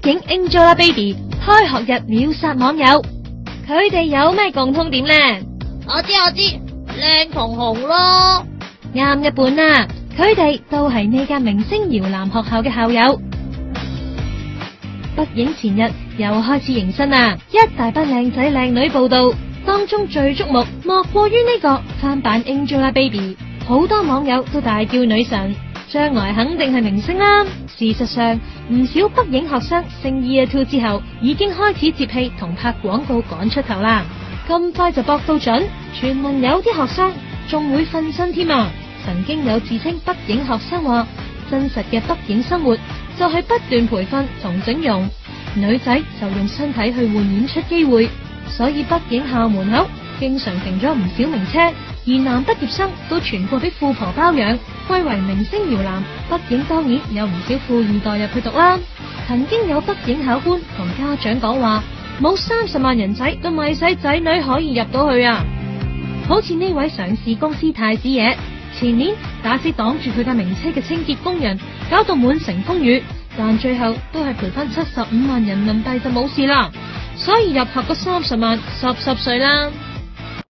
北影 Angelababy 開學日秒殺網友，佢哋有咩共通點呢？我知，靚同紅咯。啱一半啦，佢哋都係呢間明星搖籃學校嘅校友。北影前日又開始迎新啦，一大班靚仔靚女報道，當中最矚目莫過於呢個翻版 Angelababy， 好多網友都大叫女神，將來肯定係明星啦。事實上，唔少北影學生升 Year 2之後，已經開始接戲同拍廣告趕出頭啦。咁快就搏到準，傳聞有啲學生仲會瞓身添啊！曾經有自稱北影學生話，真實嘅北影生活就係不斷培訓同整容，女仔就用身體去換演出機會，所以北影校門口經常停咗唔少名車，而男畢業生都全過俾富婆包養，歸為明星搖籃。北影當然有唔少富二代入去讀啦。曾經有北影考官同家長講話，冇30萬人仔都咪使仔女可以入到去啊！好似呢位上市公司太子爺，前年打死擋住佢架名車嘅清潔工人，搞到滿城風雨，但最後都係賠翻75萬人民幣就冇事啦。所以入學嗰30萬，10歲啦。